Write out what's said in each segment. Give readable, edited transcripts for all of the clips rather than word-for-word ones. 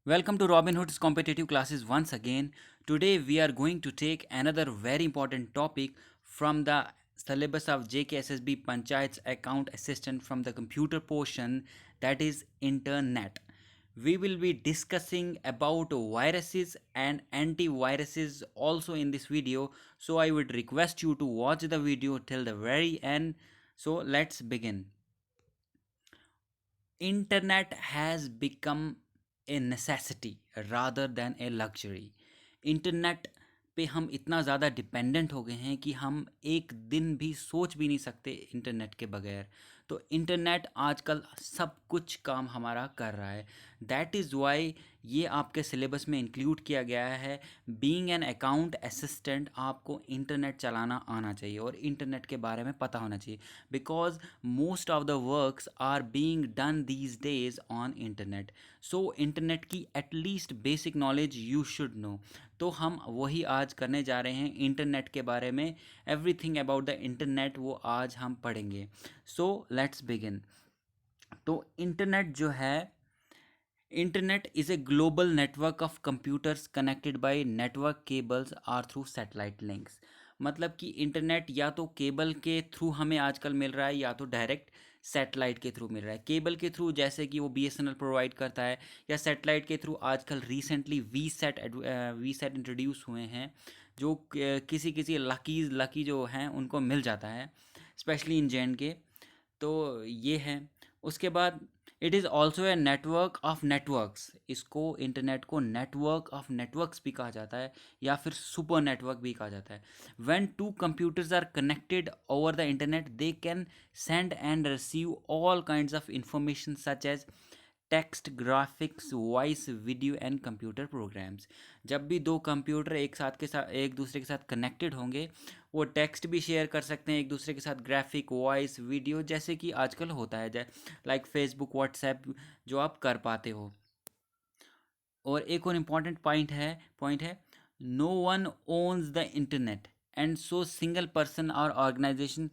Welcome to Robinhood's competitive classes once again. Today we are going to take another very important topic from the syllabus of JKSSB Panchayat's account assistant from the computer portion, that is internet. We will be discussing about viruses and antiviruses also in this video, so I would request you to watch the video till the very end. So let's begin. Internet has become a necessity rather than a luxury. Internet पे हम इतना ज़्यादा dependent हो गए हैं कि हम एक दिन भी सोच भी नहीं सकते इंटरनेट के बगैर। तो इंटरनेट आजकल सब कुछ काम हमारा कर रहा है। दैट इज़ वाई ये आपके सिलेबस में इंक्लूड किया गया है। बीइंग एन अकाउंट असिस्टेंट आपको इंटरनेट चलाना आना चाहिए और इंटरनेट के बारे में पता होना चाहिए, because most of the works are being done these days on internet. So internet की at least basic knowledge you should know. तो हम वही आज करने जा रहे हैं इंटरनेट के बारे में। एवरीथिंग अबाउट द इंटरनेट वो आज हम पढ़ेंगे। So let's begin. तो इंटरनेट जो है, internet is a global network of computers connected by network cables or through satellite links. मतलब कि इंटरनेट या तो केबल के थ्रू हमें आजकल मिल रहा है या तो डायरेक्ट सैटेलाइट के थ्रू मिल रहा है। केबल के थ्रू जैसे कि वो BSNL प्रोवाइड करता है, या सैटेलाइट के थ्रू आजकल रिसेंटली वी सेट इंट्रोड्यूस हुए हैं, जो किसी किसी लकी जो हैं उनको मिल जाता है, स्पेशली इन JNK। तो ये है। उसके बाद it is also a network of networks. इसको इंटरनेट को नेटवर्क ऑफ नेटवर्क्स भी कहा जाता है या फिर सुपर नेटवर्क भी कहा जाता है। When two computers are connected over the internet they can send and receive all kinds of information such as text, graphics, voice, video and computer programs. जब भी दो कंप्यूटर एक दूसरे के साथ कनेक्टेड होंगे, वो टेक्स्ट भी शेयर कर सकते हैं एक दूसरे के साथ, ग्राफिक, वॉइस, वीडियो, जैसे कि आजकल होता है, लाइक फेसबुक, व्हाट्सएप जो आप कर पाते हो। और एक और इम्पॉर्टेंट पॉइंट है, no one owns the internet and so single person और organisation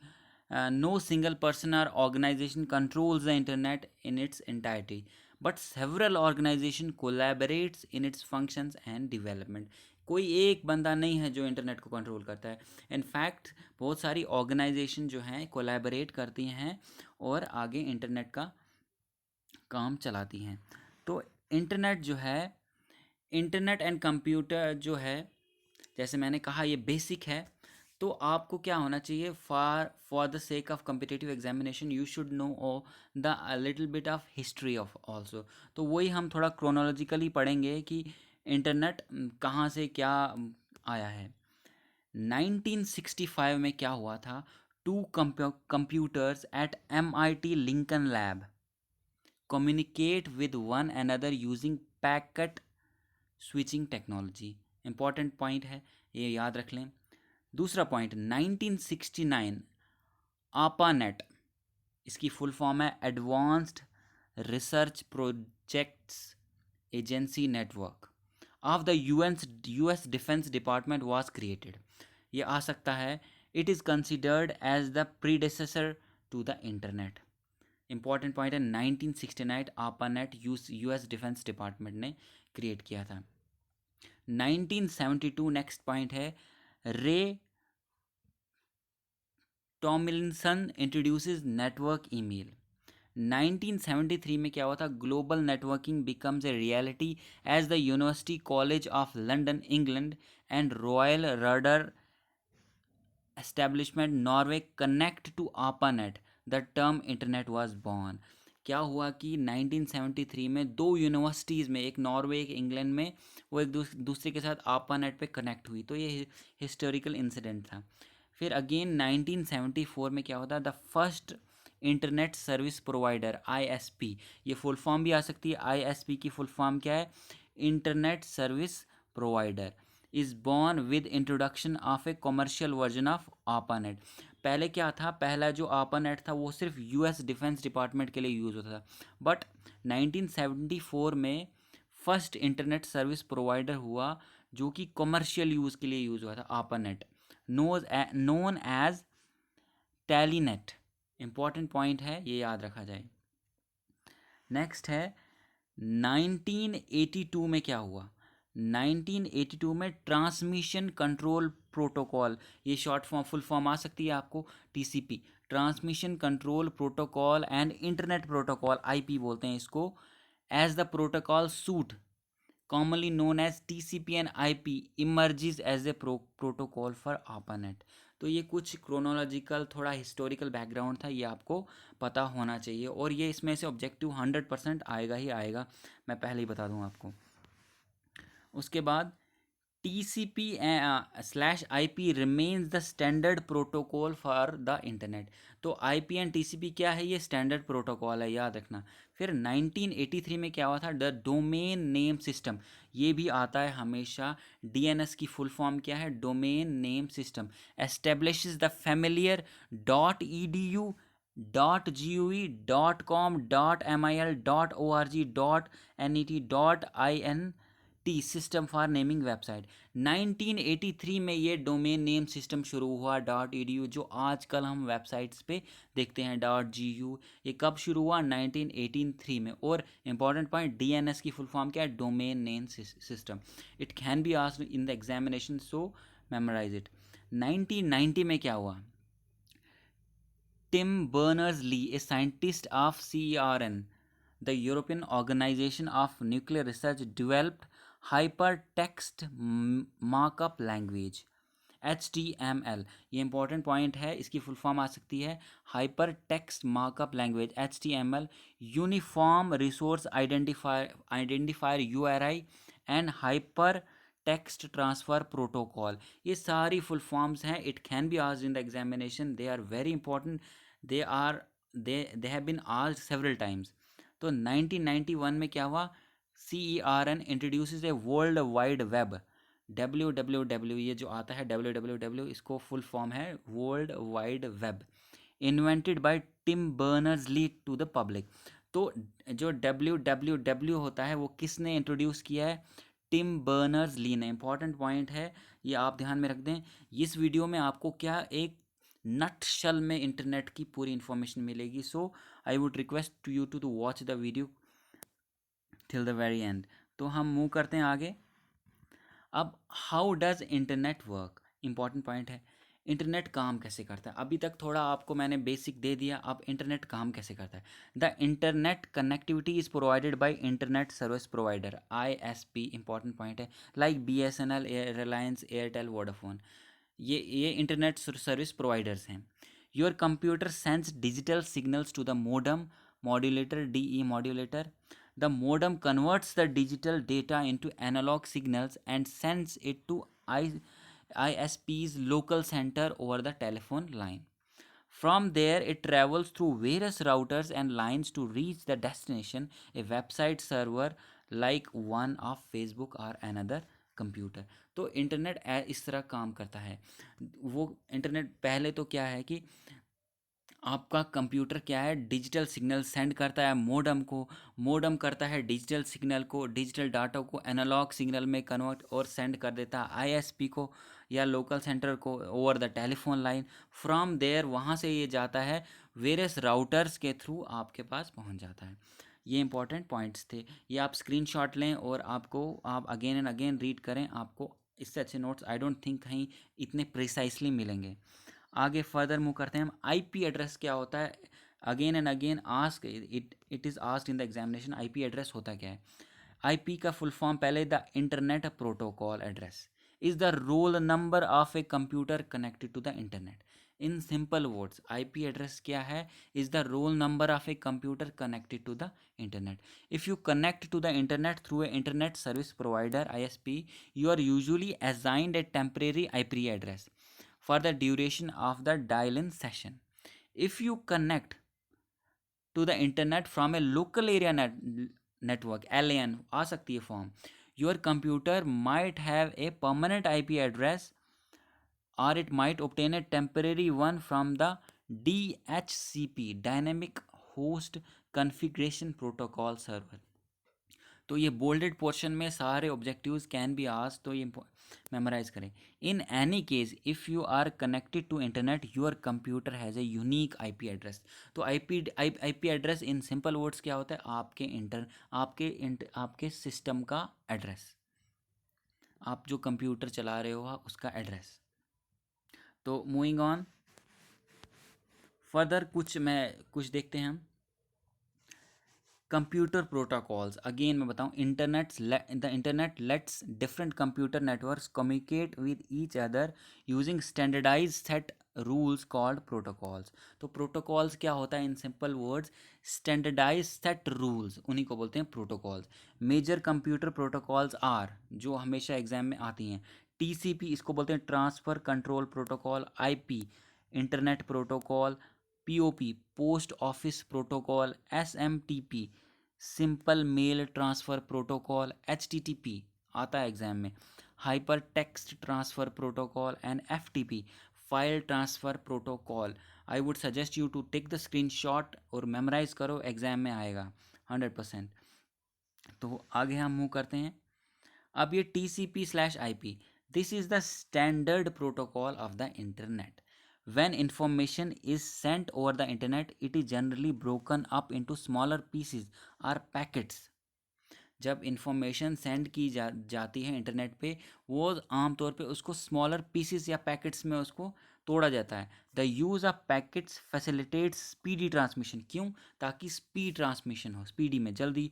no single person or organization controls the internet in its entirety, but several organization collaborates in its functions and development. कोई एक बंदा नहीं है जो internet को control करता है। इनफैक्ट बहुत सारी ऑर्गेनाइजेशन जो हैं कोलैबोरेट करती हैं और आगे इंटरनेट का काम चलाती हैं। तो इंटरनेट जो है, इंटरनेट एंड कंप्यूटर जो है, जैसे मैंने कहा ये बेसिक है। तो आपको क्या होना चाहिए, for the sake of competitive examination you should know the little bit of history of also. तो वही हम थोड़ा क्रोनोलॉजिकली पढ़ेंगे कि इंटरनेट कहाँ से क्या आया है। 1965 में क्या हुआ था, two computers at MIT Lincoln lab communicate with one another using packet switching technology. Important point है, ये याद रख लें। दूसरा पॉइंट, 1969 ARPANET, इसकी फुल फॉर्म है advanced research projects agency network of the US defence department was created. ये आ सकता है, it is considered as the predecessor to the internet. Important point है, 1969 ARPANET US डिफेंस डिपार्टमेंट ने create किया था। 1972 नेक्स्ट पॉइंट है, रे टॉमिलिंसन इंट्रोड्यूसेस नेटवर्क ईमेल। 1973 में क्या हुआ था, global networking becomes a reality as the University College of London England and Royal Radar Establishment Norway connect to ARPANET the term internet was born. क्या हुआ कि 1973 में दो यूनिवर्सिटीज़ में, एक नॉर्वे एक इंग्लैंड में, वो एक दूसरे के साथ ARPANET पे कनेक्ट हुई। तो ये हिस्टोरिकल इंसिडेंट था। फिर अगेन 1974 में क्या होता है, the first internet service provider ISP, ये फुल फॉर्म भी आ सकती है। ISP की फुल फॉर्म क्या है, internet service provider, is born with introduction of a commercial version of ARPANET। पहले क्या था, पहला जो ARPANET था वो सिर्फ US डिफेंस डिपार्टमेंट के लिए यूज़ होता था, बट 1974 में फर्स्ट इंटरनेट सर्विस प्रोवाइडर हुआ जो कि कॉमर्शियल यूज़ के लिए यूज़ हुआ था, ARPANET, known as telenet. Important point है, ये याद रखा जाए। नेक्स्ट है 1982 में क्या हुआ? 1982 में ट्रांसमिशन कंट्रोल प्रोटोकॉल, ये शॉर्ट फॉर्म फुल फॉर्म आ सकती है आपको, TCP, transmission control protocol and internet protocol, IP बोलते हैं इसको, as the protocol suite commonly known as TCP and IP emerges as a protocol for ARPANET। तो ये कुछ क्रोनोलॉजिकल थोड़ा हिस्टोरिकल बैकग्राउंड था, ये आपको पता होना चाहिए, और ये इसमें से ऑब्जेक्टिव 100% आएगा ही आएगा, मैं पहले ही बता दूं आपको। उसके बाद TCP/IP remains the standard protocol for the internet। तो IP एंड TCP क्या है? ये स्टैंडर्ड प्रोटोकॉल है, याद रखना। फिर 1983 में क्या हुआ था? द डोमेन नेम सिस्टम, ये भी आता है हमेशा। DNS की फुल फॉर्म क्या है? Domain name system. Establishes the familiar .edu .gov.com .mil .org .net .int system for naming website. 1983 में ये डोमेन नेम सिस्टम शुरू हुआ .edu, जो आजकल हम वेबसाइट्स पे देखते हैं .gu, ये कब शुरू हुआ? 1983 में। और इंपॉर्टेंट पॉइंट, DNS की फुल फॉर्म क्या है? Domain name system. It can be asked in the examination, so memorise it. 1990 में क्या हुआ? Tim Berners-Lee, a scientist of CERN, the European Organization of Nuclear Research, developed Hypertext Markup Language HTML। ये important point है, इसकी full form आ सकती है hyper text markup language HTML, uniform resource identifier URI and hyper text transfer protocol. ये सारी full forms हैं। It can be asked in the examination, they are very important, they are they have been asked several times. तो 1991 में क्या हुआ? CERN introduces a world wide web WWW, ये जो आता है WWW, इसको फुल फॉर्म है world wide web, invented by Tim Berners Lee to the public. तो जो WWW होता है वो किसने इंट्रोड्यूस किया है? टिम बर्नर्स ली ने। इंपॉर्टेंट पॉइंट है, ये आप ध्यान में रख दें। इस वीडियो में आपको क्या, एक नटशल में इंटरनेट की पूरी इंफॉर्मेशन मिलेगी। So I would request to you to watch the video till the very end. तो हम मूव करते हैं आगे। अब how does internet work, important point है, इंटरनेट काम कैसे करता है? अभी तक थोड़ा आपको मैंने बेसिक दे दिया, अब इंटरनेट काम कैसे करता है। The internet connectivity is provided by internet service provider ISP, important point है, like BSNL, Reliance, Airtel, Vodafone, ये इंटरनेट सर्विस प्रोवाइडर्स हैं। Your computer sends digital signals to the modem modulator DE modulator. The modem converts the digital data into analog signals and sends it to ISP's local center over the telephone line. From there, it travels through various routers and lines to reach the destination, a website server like one of Facebook or another computer. तो internet इस तरह काम करता है। वो internet पहले तो क्या है कि आपका कंप्यूटर क्या है, डिजिटल सिग्नल सेंड करता है मोडम को, मोडम करता है डिजिटल सिग्नल को, डिजिटल डाटा को एनालॉग सिग्नल में कन्वर्ट और सेंड कर देता है ISP को या लोकल सेंटर को over the telephone line. From there, वहाँ से ये जाता है वेरियस राउटर्स के थ्रू आपके पास पहुँच जाता है। ये इंपॉर्टेंट पॉइंट्स थे, ये आप स्क्रीनशॉट लें और आप अगेन एंड अगेन रीड करें, आपको इससे अच्छे नोट्स आई डोंट थिंक कहीं इतने प्रिसाइसली मिलेंगे। आगे फर्दर मूव करते हैं हम। IP एड्रेस क्या होता है? Again and again ask it is asked in the examination, IP address होता क्या है? IP का फुल फॉर्म, पहले the internet protocol address is the roll number of a computer connected to the internet. In simple words, IP address क्या है? Is the roll number of a computer connected to the internet. If you connect to the internet through a internet service provider ISP, you are usually assigned a temporary IP address for the duration of the dial-in session. If you connect to the internet from a local area network, LAN आ सकती है form, your computer might have a permanent IP address or it might obtain a temporary one from the DHCP, Dynamic Host Configuration Protocol server. तो ये बोल्डेड portion में सारे objectives can be asked, तो ये memorise करें. In any case if you are connected to internet your computer has a unique IP address. तो IP address in simple words क्या होता है? आपके सिस्टम का एड्रेस, आप जो कंप्यूटर चला रहे हो उसका एड्रेस. तो मूविंग ऑन फर्दर, कुछ देखते हैं हम. कंप्यूटर प्रोटोकॉल्स, अगेन मैं बताऊं, the internet lets different computer networks communicate with each other using standardised set rules called protocols. तो प्रोटोकॉल्स क्या होता है? In simple words, standardised set rules, उन्हीं को बोलते हैं protocols. Major computer protocols are, जो हमेशा एग्जाम में आती हैं. टीसीपी, इसको बोलते हैं transfer control protocol. IP, internet protocol. POP, post office protocol. SMTP, simple mail transfer protocol. HTTP आता है एग्जाम में, hyper text transfer protocol. And FTP, file transfer protocol. I would suggest you to take the screenshot और memorise करो, exam में आएगा 100%. तो आगे हम मूव करते हैं. अब ये TCP/IP, this is the standard protocol of the internet. When information is sent over the internet, it is generally broken up into smaller pieces or packets. जब इंफॉर्मेशन सेंड की जाती है इंटरनेट पे, वो आमतौर पे उसको स्मॉलर पीसीस या पैकेट्स में उसको तोड़ा जाता है. The use of packets facilitates speedy transmission. क्यों? ताकि स्पीड ट्रांसमिशन हो, स्पीडी में जल्दी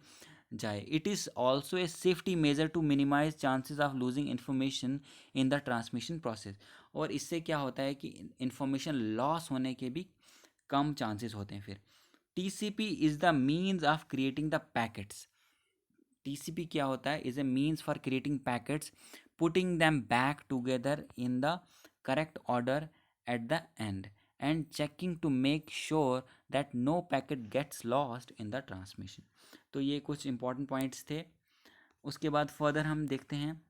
जाए. It is also a safety measure to minimise chances of losing information in the transmission process. और इससे क्या होता है कि इन्फॉर्मेशन लॉस होने के भी कम चांसेस होते हैं. फिर TCP is the means of creating the packets. TCP क्या होता है? Is a means for creating packets, putting them back together in the correct order at the end, and checking to make sure that no packet gets lost in the transmission. तो ये कुछ important points थे. उसके बाद further हम देखते हैं.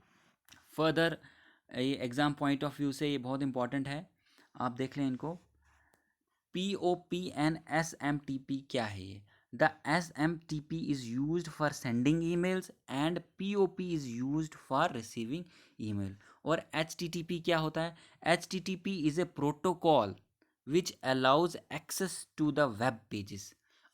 Further ये एग्ज़ाम पॉइंट ऑफ व्यू से ये बहुत इंपॉर्टेंट है, आप देख लें इनको. POP एंड SMTP क्या है ये? The SMTP is used for sending emails and POP is used for receiving email. और HTTP क्या होता है? HTTP is a protocol which allows access to the web pages.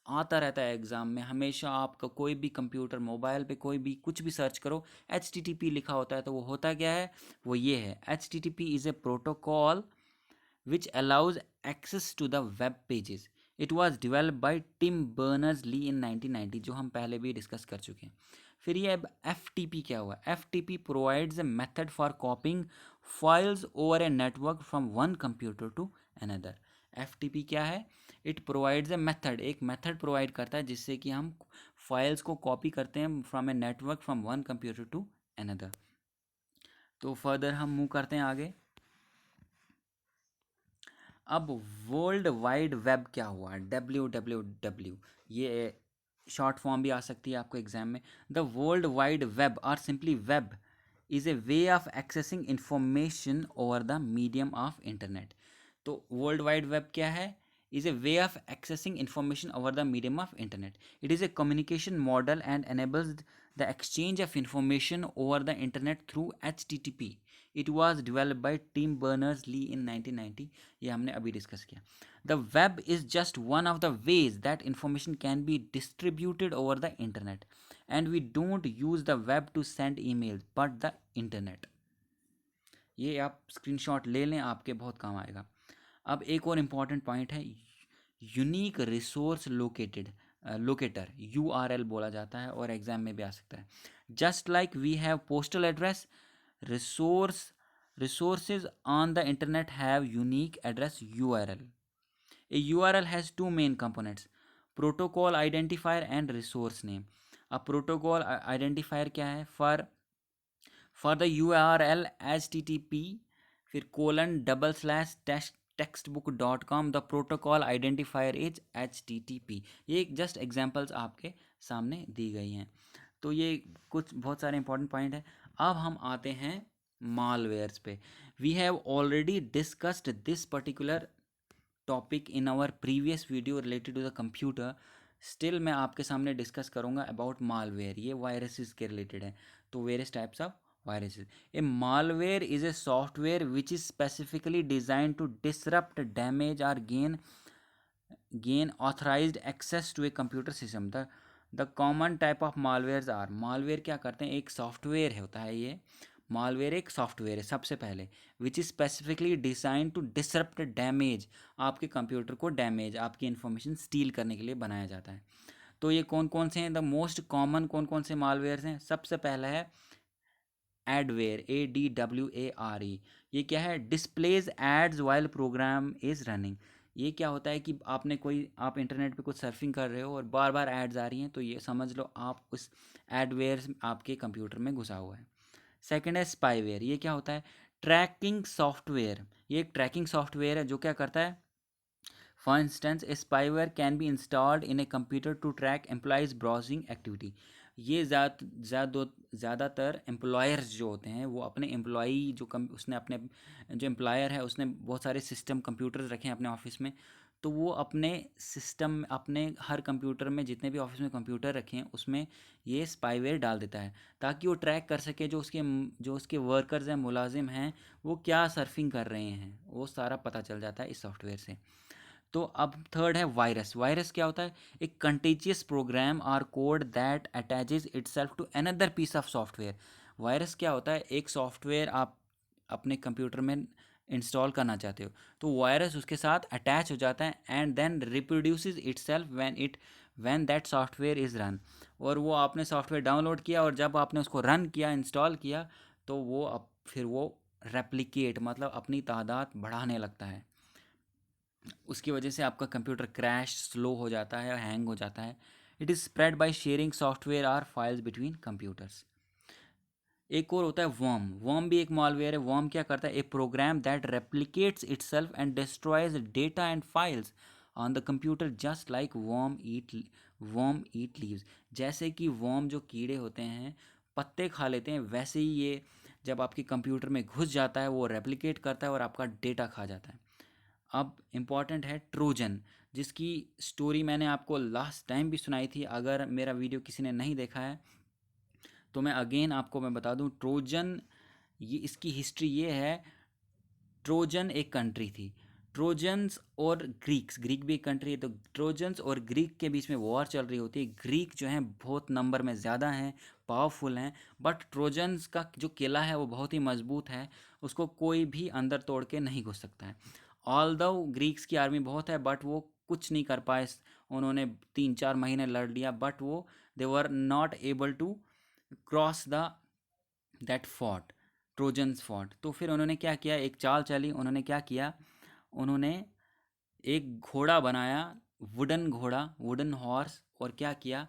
आता रहता है एग्ज़ाम में हमेशा. आपका कोई भी कंप्यूटर, मोबाइल पे कोई भी कुछ भी सर्च करो, HTTP लिखा होता है. तो वो होता क्या है? वो ये है, HTTP is a protocol which allows access to the web pages. It was developed by Tim Berners-Lee in 1990, जो हम पहले भी डिस्कस कर चुके हैं. फिर ये अब FTP क्या हुआ? FTP provides a method for copying files over a network from one computer to another. FTP क्या है? It provides a method, एक मेथड प्रोवाइड करता है जिससे कि हम फाइल्स को कॉपी करते हैं from a network from one computer to another. तो फर्दर हम मूव करते हैं आगे. अब वर्ल्ड वाइड वेब क्या हुआ? WWW, ये शॉर्ट फॉर्म भी आ सकती है आपको एग्जाम में. द वर्ल्ड वाइड वेब और simply web is a way of accessing information over the medium of internet. तो वर्ल्ड वाइड वेब क्या है? is a way of accessing information over the medium of internet. It is a communication model and enables the exchange of information over the internet through HTTP. It was developed by Tim Berners-Lee in 1990. ये हमने अभी discuss किया. The web is just one of the ways that information can be distributed over the internet, and we don't use the web to send emails but the internet. ये आप screenshot ले लें, आपके बहुत काम आएगा. अब एक और इम्पॉर्टेंट पॉइंट है, यूनिक रिसोर्स लोकेटर, URL बोला जाता है और एग्जाम में भी आ सकता है. Just like we have postal address, resources on the internet have unique address URL. A URL has two main components, protocol identifier and resource name. अब protocol identifier क्या है? For the URL HTTP फिर :/textbook.com, the protocol identifier is HTTP. ये just examples आपके सामने दी गई हैं. तो ये कुछ बहुत सारे इंपॉर्टेंट पॉइंट है. अब हम आते हैं मालवेयर्स पे. We have already discussed this particular topic in our previous video related to the computer. Still मैं आपके सामने डिस्कस करूँगा अबाउट मालवेयर, ये वायरसेस के रिलेटेड है। तो various types of viruses. A malware is a software which is specifically designed to disrupt, damage, or gain authorized access to a computer system. The common type of malwares are, malware क्या करते हैं, एक software होता है ये, malware एक software है सबसे पहले, which is specifically design to disrupt, damage, आपके कंप्यूटर को डैमेज, आपकी इन्फॉर्मेशन स्टील करने के लिए बनाया जाता है। तो ये कौन कौन से हैं, द मोस्ट कॉमन कौन कौन से मालवेयर्स हैं? सबसे पहला है एडवेयर, ADWARE। ये क्या है? Displays ads while program is running. ये क्या होता है कि आप इंटरनेट पे कुछ सर्फिंग कर रहे हो और बार बार एड्स आ रही हैं, तो ये समझ लो आप उस एडवेयर आपके कंप्यूटर में घुसा हुआ है। सेकेंड है स्पाईवेयर। ये क्या होता है? Tracking software. ये एक ट्रैकिंग सॉफ्टवेयर है जो क्या करता है, for instance a spyware can be installed in a computer to track employees browsing activity. ये ज़्यादातर एम्प्लॉयर्स जो होते हैं वो अपने एम्प्लॉई उसने अपने जो एम्प्लॉयर है उसने बहुत सारे सिस्टम कंप्यूटर्स रखे हैं अपने ऑफिस में, तो वो अपने सिस्टम, अपने हर कंप्यूटर में जितने भी ऑफिस में कंप्यूटर रखे हैं उसमें ये स्पाईवेयर डाल देता है, ताकि वो ट्रैक कर सके जो उसके वर्कर्स हैं, मुलाजिम हैं, वो क्या सर्फिंग कर रहे हैं, वो सारा पता चल जाता है इस सॉफ्टवेयर से। तो अब थर्ड है वायरस। वायरस क्या होता है? एक कंटेजियस प्रोग्राम और code that attaches itself to another piece of software. Virus क्या होता है? एक सॉफ्टवेयर आप अपने कंप्यूटर में इंस्टॉल करना चाहते हो, तो वायरस उसके साथ अटैच हो जाता है and then reproduces itself when that software is run. और वो आपने सॉफ्टवेयर डाउनलोड किया और जब आपने उसको रन किया, इंस्टॉल किया, तो फिर वो रेप्लिकेट, मतलब अपनी तादाद बढ़ाने लगता है। उसकी वजह से आपका कंप्यूटर क्रैश, स्लो हो जाता है, हैंग हो जाता है। It is spread by sharing software or files between computers. एक और होता है वर्म। वर्म भी एक मालवेयर है। वर्म क्या करता है? A program that replicates itself and destroys data and files on the computer just like worm eat leaves. जैसे कि वर्म जो कीड़े होते हैं पत्ते खा लेते हैं, वैसे ही ये जब आपके कंप्यूटर में घुस जाता है वो रेप्लिकेट करता है और आपका डेटा खा जाता है। अब इम्पॉर्टेंट है ट्रोजन, जिसकी स्टोरी मैंने आपको लास्ट टाइम भी सुनाई थी। अगर मेरा वीडियो किसी ने नहीं देखा है तो मैं अगेन आपको मैं बता दूं, ट्रोजन, ये इसकी हिस्ट्री ये है। ट्रोजन एक कंट्री थी। ट्रोजन्स और ग्रीक्स, ग्रीक भी एक कंट्री है, तो ट्रोजन्स और ग्रीक के बीच में वॉर चल रही होती है। ग्रीक जो हैं बहुत नंबर में ज़्यादा हैं, पावरफुल हैं, बट ट्रोजन्स का जो किला है वो बहुत ही मजबूत है, उसको कोई भी अंदर तोड़ के नहीं घुस सकता है। ऑल्दो ग्रीक्स की आर्मी बहुत है बट वो कुछ नहीं कर पाए। उन्होंने 3-4 महीने लड़ लिया बट वो they were not able to cross the that fort, Trojans fort. तो फिर उन्होंने क्या किया, एक चाल चली। उन्होंने क्या किया, उन्होंने एक घोड़ा बनाया, वुडन घोड़ा, वुडन हॉर्स, और क्या किया,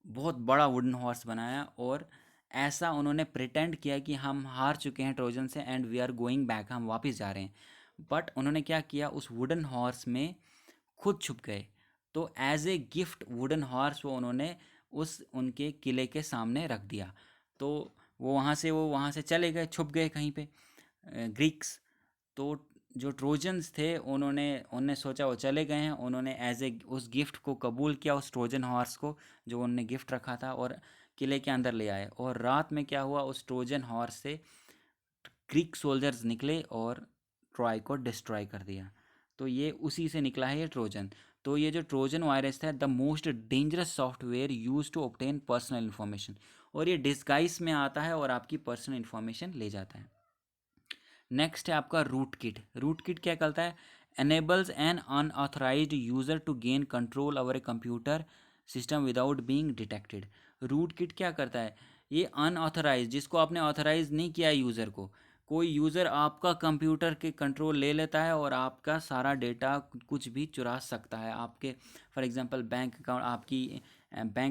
बहुत बड़ा वुडन हॉर्स बनाया, और ऐसा उन्होंने प्रिटेंड किया कि हम हार चुके हैं ट्रोजन से and we are going back, हम वापस जा रहे हैं। बट उन्होंने क्या किया, उस वुडन हॉर्स में खुद छुप गए। तो as a gift wooden horse वो उन्होंने उस उनके किले के सामने रख दिया। तो वो वहाँ से चले गए, छुप गए कहीं पे ग्रीक्स। तो जो ट्रोजन्स थे उन्होंने उनने सोचा वो चले गए हैं, उन्होंने एज ए उस गिफ्ट को कबूल किया, उस ट्रोजन हॉर्स को जो उन्होंने गिफ्ट रखा था, और किले के अंदर ले आए। और रात में क्या हुआ, उस ट्रोजन हॉर्स से ग्रीक सोल्जर्स निकले और ट्रॉय को डिस्ट्रॉय कर दिया। तो ये उसी से निकला है ये ट्रोजन। तो ये जो ट्रोजन वायरस है, the most dangerous software use to obtain personal information, और ये डिस्गाइस में आता है और आपकी पर्सनल इन्फॉर्मेशन ले जाता है। नेक्स्ट है आपका रूट किट। रूट किट क्या करता है, enables an unauthorized user to gain control over a computer system without being detected। Rootkit क्या करता है, ये अनऑथराइज, जिसको आपने ऑथराइज नहीं किया यूज़र को, कोई यूज़र आपका कंप्यूटर के कंट्रोल ले लेता है और आपका सारा डेटा कुछ भी चुरा सकता है। आपके फॉर एग्जांपल बैंक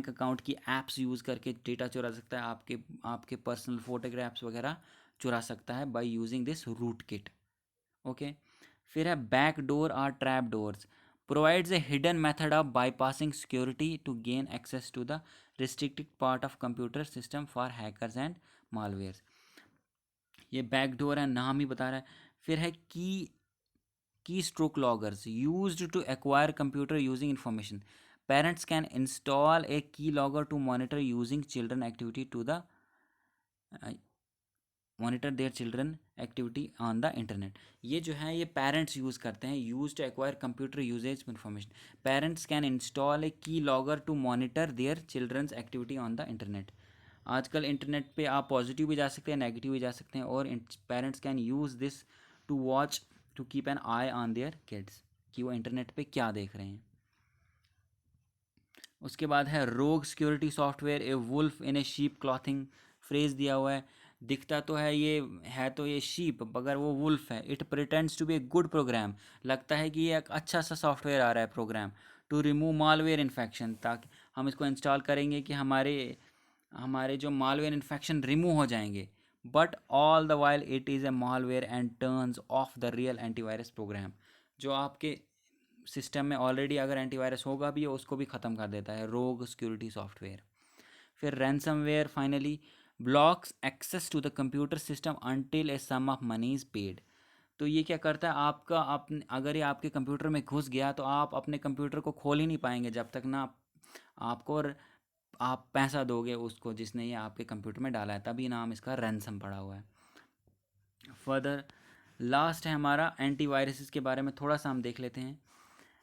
अकाउंट की एप्स यूज़ करके डेटा चुरा सकता है, आपके पर्सनल फोटोग्राफ्स वगैरह चुरा सकता है by using this root kit. Okay. फिर है बैक डोर और trap doors, provides a hidden method of bypassing security to gain access to the restricted part of computer system for hackers and malwares. ये back door है, नाम ही बता रहा है। फिर है key stroke loggers, used to acquire computer using information. Parents can install a keylogger to monitor using children activity to the monitor their children activity on the internet. ये जो है ये पेरेंट्स यूज़ करते हैं, use to acquire computer usages information. Parents can install a key logger to monitor their children's activity on the internet. आजकल internet पे आप positive भी जा सकते हैं, नेगेटिव भी जा सकते हैं, और parents can use this to watch to keep an eye on their kids कि वो इंटरनेट पे क्या देख रहे हैं। उसके बाद है rogue security software A wolf in a sheep clothing. Phrase दिया हुआ है, दिखता तो ये शीप, मगर वो वुल्फ है। It pretends to be a good program, लगता है कि ये एक अच्छा सा सॉफ्टवेयर आ रहा है program. To remove malware infection, ताकि हम इसको इंस्टॉल करेंगे कि हमारे हमारे जो मालवेयर इन्फेक्शन रिमूव हो जाएंगे। But all the while it is a malware and turns of the real antivirus program. जो आपके सिस्टम में ऑलरेडी अगर एंटीवायरस होगा भी उसको भी ख़त्म कर देता है, रोग सिक्योरिटी सॉफ्टवेयर। फिर ransomware finally blocks access to the computer system until a sum of money is paid. तो ये क्या करता है, आपका अपने अगर ये आपके कंप्यूटर में घुस गया तो आप अपने कंप्यूटर को खोल ही नहीं पाएंगे जब तक ना आपको और आप पैसा दोगे उसको जिसने ये आपके कंप्यूटर में डाला है, तभी नाम इसका रैंसम पड़ा हुआ है। फर्दर लास्ट है हमारा एंटीवायरसेस के बारे में थोड़ा सा हम देख लेते हैं।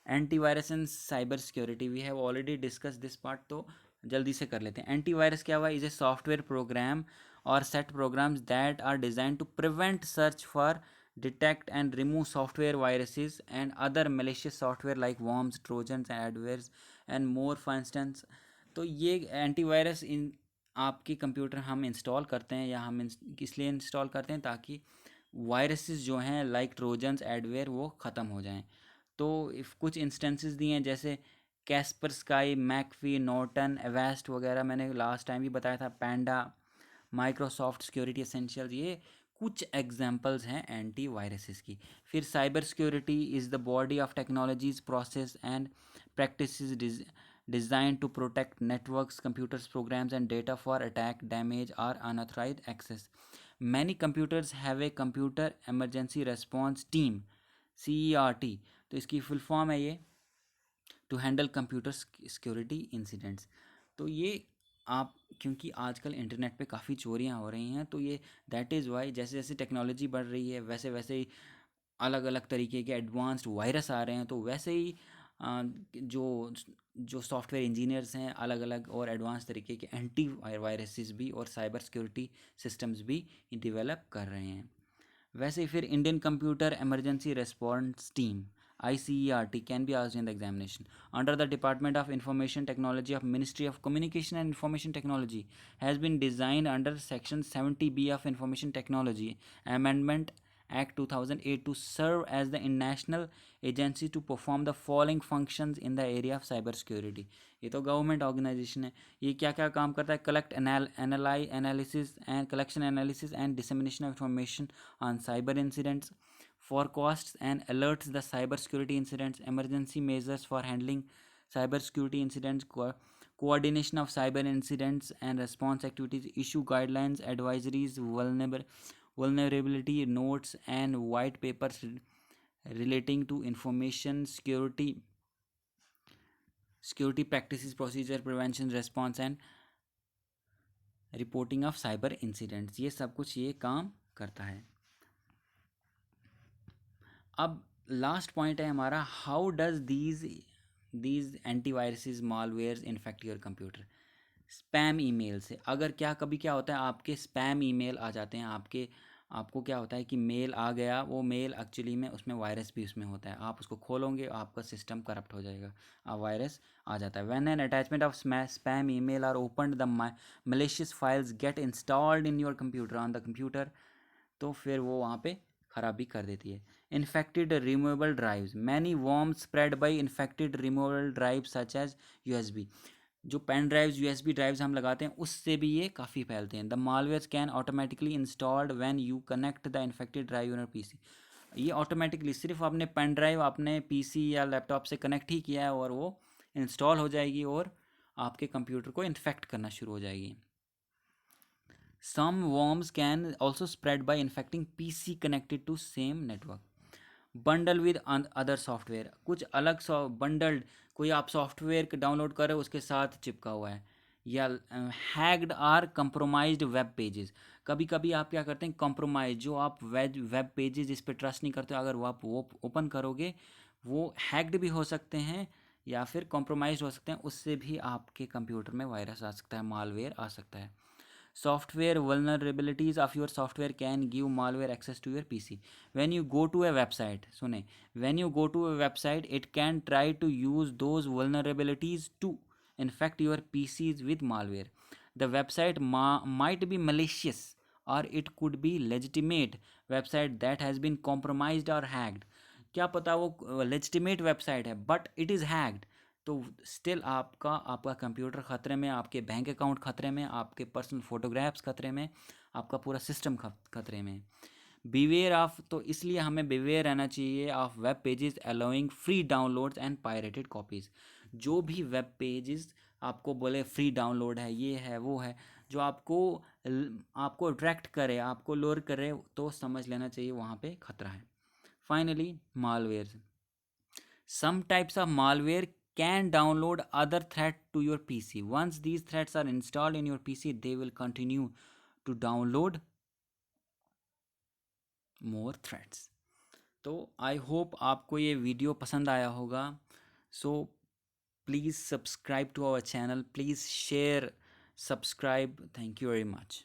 Antivirus and cyber security, we have already discuss this part, तो जल्दी से कर लेते हैं। एंटीवायरस क्या हुआ, is a software program or set programs that are design to prevent search for detect and remove software viruses and other malicious software like worms, trojans and adwares and more for instance. तो ये antivirus इन आपके computer हम install करते हैं, या हम इसलिए install करते हैं ताकि वायरसेस जो हैं लाइक ट्रोजन्स, एडवेयर, वो ख़त्म हो जाएं। तो इफ़ कुछ इंस्टेंसेस दिए हैं जैसे Caspar sky, McAfee, Norton, Avast वगैरह, मैंने लास्ट टाइम भी बताया था, पैंडा, माइक्रोसॉफ्ट सिक्योरिटी एसेंशियल्स, ये कुछ एग्जांपल्स हैं एंटी वायरसेस की। फिर cyber security is the body of technologies, process and practices designed to protect networks, computers, programs, and data for attack, damage, or unauthorized access. Many computers have a computer emergency response team, CERT। तो इसकी full form है ये, to handle computer security incidents. तो ये आप, क्योंकि आजकल internet पे काफ़ी चोरियां हो रही हैं, तो ये दैट इज़ वाई जैसे जैसे टेक्नोलॉजी बढ़ रही है वैसे वैसे ही अलग अलग तरीके के एडवांस्ड वायरस आ रहे हैं। तो वैसे ही जो जो सॉफ्टवेयर इंजीनियर्स हैं अलग अलग और एडवांस तरीके के एंटी वायरसेस भी और साइबर सिक्योरिटी सिस्टम्स भी डेवलप कर रहे हैं। वैसे ही फिर Indian computer emergency response team, ICERT, can be asked in the examination. Under the Department of Information Technology of Ministry of Communication and Information Technology, has been designed under Section 70B of Information Technology Amendment Act 2008 to serve as the national agency to perform the following functions in the area of cyber security। ये तो government organisation है। ये क्या क्या काम करता है, collect analysis and collection analysis and dissemination of information on cyber incidents, forecasts and alerts the cyber security incidents, emergency measures for handling cyber security incidents, coordination of cyber incidents and response activities, issue guidelines, advisories, vulnerability notes and white papers relating to information security practices, procedure, prevention, response and reporting of cyber incidents. ये सब कुछ ये काम करता है। अब last point है हमारा, how does these antiviruses malwares infect your computer. Spam email से, अगर कभी क्या होता है, आपके स्पैम ईमेल आ जाते हैं, आपको क्या होता है कि मेल आ गया, वो मेल एक्चुअली में उसमें वायरस भी उसमें होता है, आप उसको खोलोगे आपका सिस्टम करप्ट हो जाएगा, वायरस आ जाता है। When an attachment of spam email are opened the malicious files get installed in your computer on the computer, तो फिर वो वहाँ पे खराबी कर देती है। Infected removable drives, many worms spread by infected removable drive such as USB। जो पेन ड्राइव्स, USB ड्राइव्स हम लगाते हैं उससे भी ये काफ़ी फैलते हैं। The malware can automatically installed when you connect the infected drive in PC। ये ऑटोमेटिकली सिर्फ आपने पेन ड्राइव अपने PC या लैपटॉप से कनेक्ट ही किया है और वो इंस्टॉल हो जाएगी और आपके कंप्यूटर को इन्फेक्ट करना शुरू हो जाएगी। Some worms can also spread by infecting PC connected to same network। Bundle with other software, कुछ अलग बंडल्ड कोई आप सॉफ्टवेयर डाउनलोड कर रहे हो उसके साथ चिपका हुआ है। या hacked or compromised web pages, कभी कभी आप क्या करते हैं कॉम्प्रोमाइज, जो आप वेब पेजेस जिस पे ट्रस्ट नहीं करते हो, अगर वो आप वो ओपन करोगे वो हैक्ड भी हो सकते हैं या फिर कॉम्प्रोमाइज हो सकते हैं, उससे भी आपके कंप्यूटर में वायरस आ सकता है, मालवेयर आ सकता है। Software vulnerabilities of your software can give malware access to your PC. When you go to a website, सुने, when you go to a website, it can try to use those vulnerabilities to infect your PCs with malware. The website might be malicious, or it could be legitimate website that has been compromised or hacked. क्या पता वो legitimate website है but it is hacked, तो still आपका आपका computer ख़तरे में, आपके बैंक अकाउंट ख़तरे में, आपके पर्सनल फोटोग्राफ्स ख़तरे में, आपका पूरा सिस्टम ख़तरे में। बिवेयर ऑफ, तो इसलिए हमें बिवेयर रहना चाहिए of web pages allowing free downloads and pirated copies. जो भी वेब पेजेस आपको बोले फ्री डाउनलोड है, ये है वो है, जो आपको अट्रैक्ट करे, आपको लोर करे, तो समझ लेना चाहिए वहाँ पे खतरा है। Finally malware, some types of malware can download other threat to your PC. Once these threats are installed in your PC, they will continue to download more threats. तो आई होप आपको ये वीडियो पसंद आया होगा। So please subscribe to our channel, please share, subscribe. Thank you very much.